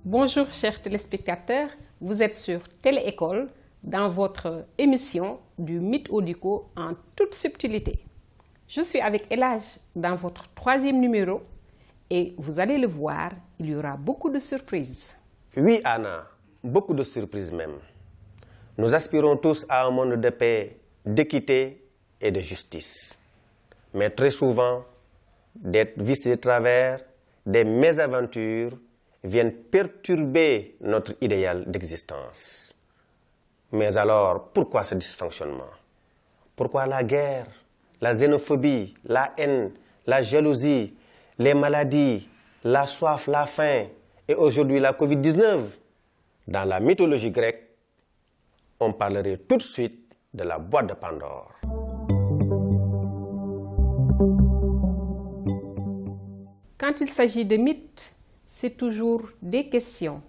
Bonjour chers téléspectateurs, vous êtes sur Télé-École dans votre émission du mythe Odico en toute subtilité. Je suis avec El Hadj dans votre 3e numéro et vous allez le voir, il y aura beaucoup de surprises. Oui Anna, beaucoup de surprises même. Nous aspirons tous à un monde de paix, d'équité et de justice. Mais très souvent, des vices de travers, des mésaventures viennent perturber notre idéal d'existence. Mais alors, pourquoi ce dysfonctionnement? Pourquoi la guerre, la xénophobie, la haine, la jalousie, les maladies, la soif, la faim et aujourd'hui la Covid-19? Dans la mythologie grecque, on parlerait tout de suite de la boîte de Pandore. Quand il s'agit de mythes, c'est toujours des questions,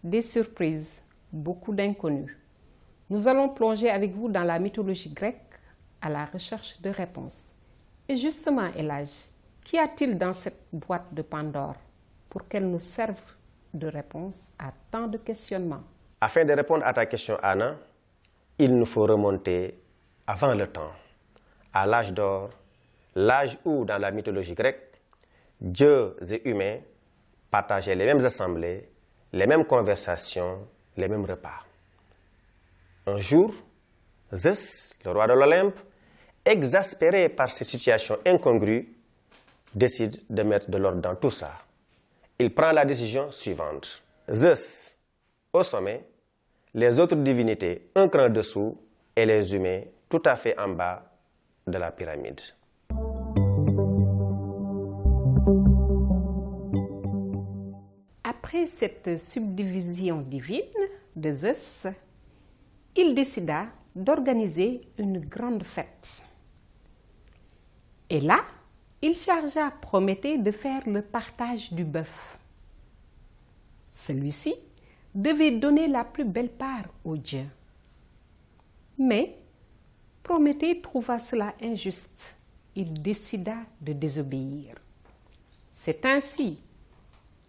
des surprises, beaucoup d'inconnus. Nous allons plonger avec vous dans la mythologie grecque à la recherche de réponses. Et justement, El Hadj, qu'y a-t-il dans cette boîte de Pandore pour qu'elle nous serve de réponse à tant de questionnements? Afin de répondre à ta question, Anna, il nous faut remonter avant le temps, à l'âge d'or, l'âge où, dans la mythologie grecque, dieux et humains partageaient les mêmes assemblées, les mêmes conversations, les mêmes repas. Un jour, Zeus, le roi de l'Olympe, exaspéré par ces situations incongrues, décide de mettre de l'ordre dans tout ça. Il prend la décision suivante. Zeus, au sommet, les autres divinités un cran dessous et les humains tout à fait en bas de la pyramide. Après cette subdivision divine de Zeus, il décida d'organiser une grande fête. Et là, il chargea Prométhée de faire le partage du bœuf. Celui-ci devait donner la plus belle part aux dieux. Mais Prométhée trouva cela injuste. Il décida de désobéir. C'est ainsi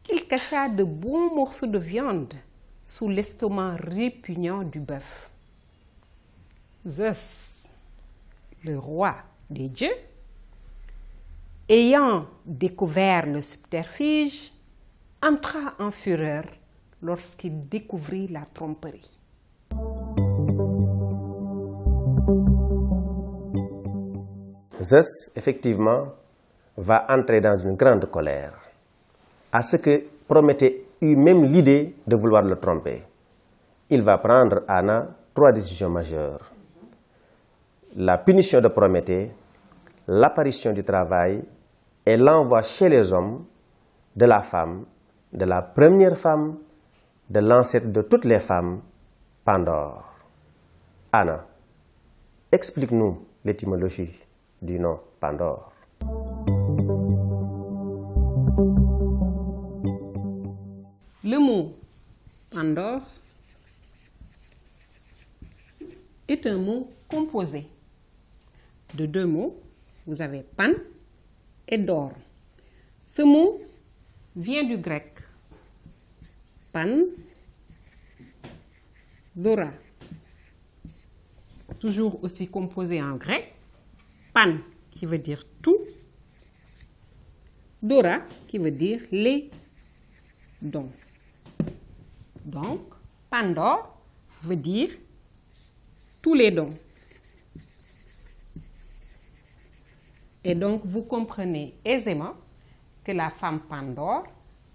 qu'il cacha de bons morceaux de viande sous l'estomac répugnant du bœuf. Zeus, le roi des dieux, ayant découvert le subterfuge, entra en fureur lorsqu'il découvrit la tromperie. Zeus, effectivement, va entrer dans une grande colère, à ce que Prométhée eut même l'idée de vouloir le tromper. Il va prendre, Anna, 3 décisions majeures. La punition de Prométhée, l'apparition du travail et l'envoi chez les hommes de la femme, de la première femme, de l'ancêtre de toutes les femmes, Pandore. Anna, explique-nous l'étymologie du nom Pandore. Le mot Pandore est un mot composé de 2 mots. Vous avez pan et d'or. Ce mot vient du grec pan, dora. Toujours aussi composé en grec. Pan qui veut dire tout. Dora qui veut dire les dons. Donc, Pandore veut dire tous les dons. Et donc, vous comprenez aisément que la femme Pandore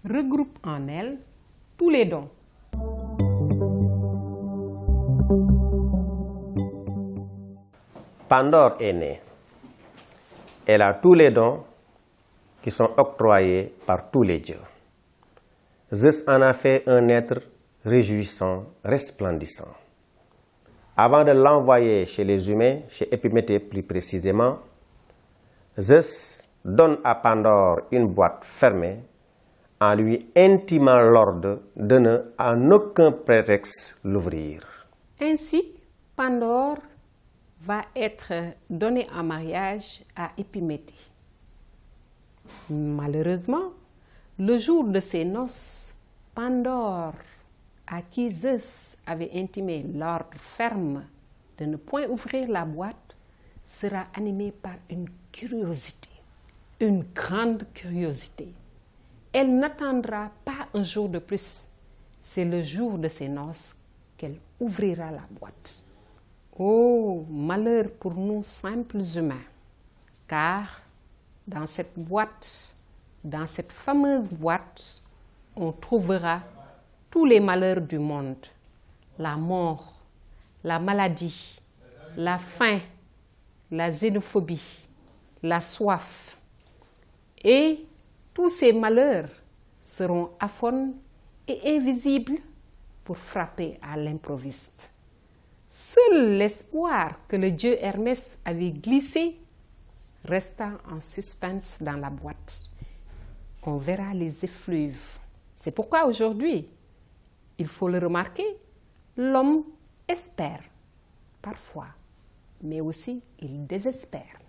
regroupe en elle tous les dons. Pandore est née. Elle a tous les dons qui sont octroyés par tous les dieux. Zeus en a fait un être réjouissant, resplendissant. Avant de l'envoyer chez les humains, chez Épiméthée plus précisément, Zeus donne à Pandore une boîte fermée en lui intimant l'ordre de ne, en aucun prétexte, l'ouvrir. Ainsi, Pandore va être donné en mariage à Épiméthée. Malheureusement, le jour de ses noces, Pandore, à qui Zeus avait intimé l'ordre ferme de ne point ouvrir la boîte, sera animée par une curiosité, une grande curiosité. Elle n'attendra pas un jour de plus. C'est le jour de ses noces qu'elle ouvrira la boîte. Oh, malheur pour nous simples humains, car dans cette boîte, dans cette fameuse boîte, on trouvera tous les malheurs du monde, la mort, la maladie, la faim, la xénophobie, la soif. Et tous ces malheurs seront aphones et invisibles pour frapper à l'improviste. Seul l'espoir que le dieu Hermès avait glissé resta en suspense dans la boîte. On verra les effluves. C'est pourquoi aujourd'hui, il faut le remarquer, l'homme espère parfois, mais aussi il désespère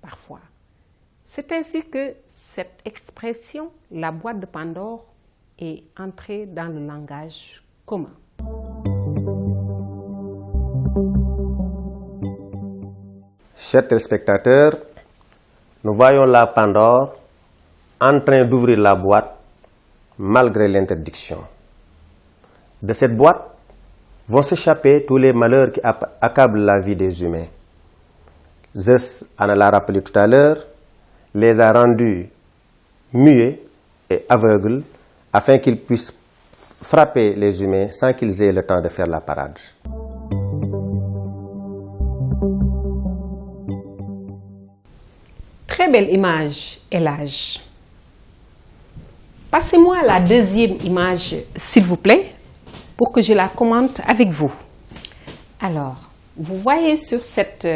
parfois. C'est ainsi que cette expression, la boîte de Pandore, est entrée dans le langage commun. Chers téléspectateurs, nous voyons là Pandore en train d'ouvrir la boîte malgré l'interdiction. De cette boîte vont s'échapper tous les malheurs qui accablent la vie des humains. Zeus en l'a rappelé tout à l'heure, les a rendus muets et aveugles afin qu'ils puissent frapper les humains sans qu'ils aient le temps de faire la parade. Très belle image, Elage. Passez-moi la deuxième image, s'il vous plaît, pour que je la commente avec vous. Alors, vous voyez sur cette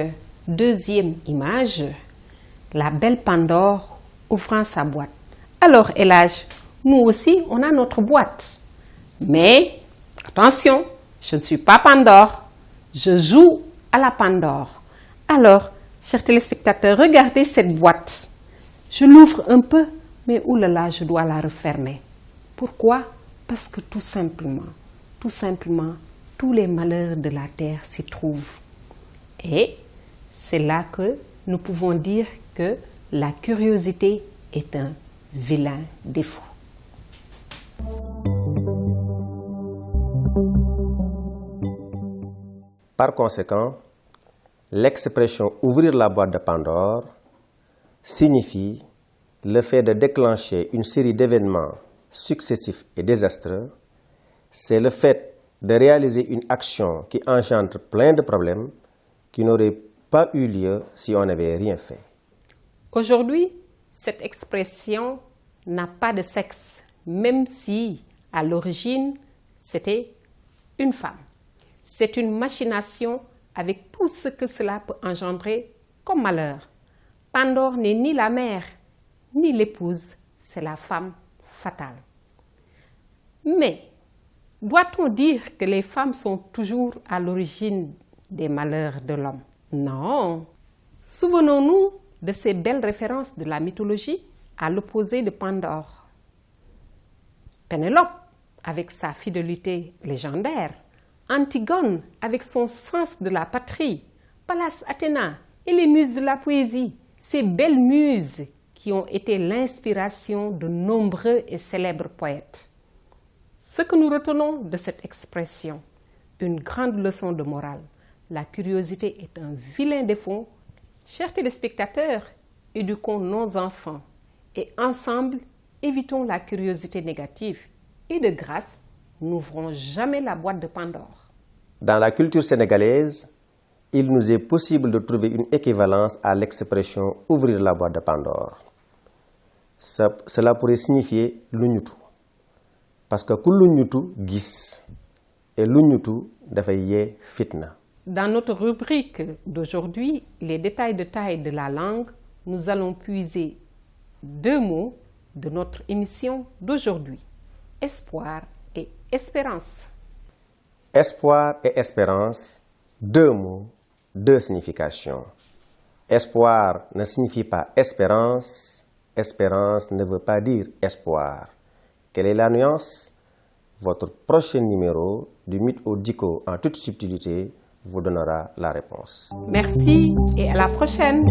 deuxième image la belle Pandore ouvrant sa boîte. Alors, Elage, nous aussi, on a notre boîte. Mais, attention, je ne suis pas Pandore. Je joue à la Pandore. Alors, chers téléspectateurs, regardez cette boîte. Je l'ouvre un peu, mais oulala, je dois la refermer. Pourquoi? Parce que tout simplement, tous les malheurs de la terre s'y trouvent. Et c'est là que nous pouvons dire que la curiosité est un vilain défaut. Par conséquent, l'expression « ouvrir la boîte de Pandore » signifie le fait de déclencher une série d'événements successifs et désastreux. C'est le fait de réaliser une action qui engendre plein de problèmes qui n'auraient pas eu lieu si on n'avait rien fait. Aujourd'hui, cette expression n'a pas de sexe, même si à l'origine, c'était une femme. C'est une machination avec tout ce que cela peut engendrer comme malheur. Pandore n'est ni la mère, ni l'épouse, c'est la femme fatale. Mais, doit-on dire que les femmes sont toujours à l'origine des malheurs de l'homme? Non. Souvenons-nous de ces belles références de la mythologie à l'opposé de Pandore. Pénélope, avec sa fidélité légendaire, Antigone, avec son sens de la patrie, Pallas Athéna et les muses de la poésie, ces belles muses qui ont été l'inspiration de nombreux et célèbres poètes. Ce que nous retenons de cette expression, une grande leçon de morale. La curiosité est un vilain défaut. Chers téléspectateurs, éduquons nos enfants et ensemble, évitons la curiosité négative et de grâce, n'ouvrons jamais la boîte de Pandore. Dans la culture sénégalaise, il nous est possible de trouver une équivalence à l'expression « ouvrir la boîte de Pandore ». Cela pourrait signifier l'uñutu. parce que ku lu ñutu gis et lu ñutu dafay yee fitna. Dans notre rubrique d'aujourd'hui, les détails de taille de la langue, nous allons puiser 2 mots de notre émission d'aujourd'hui, espoir et espérance. Espoir et espérance, 2 mots, 2 significations. Espoir ne signifie pas espérance, espérance ne veut pas dire espoir. Quelle est la nuance? Votre prochain numéro du Mythe au Dico en toute subtilité vous donnera la réponse. Merci et à la prochaine!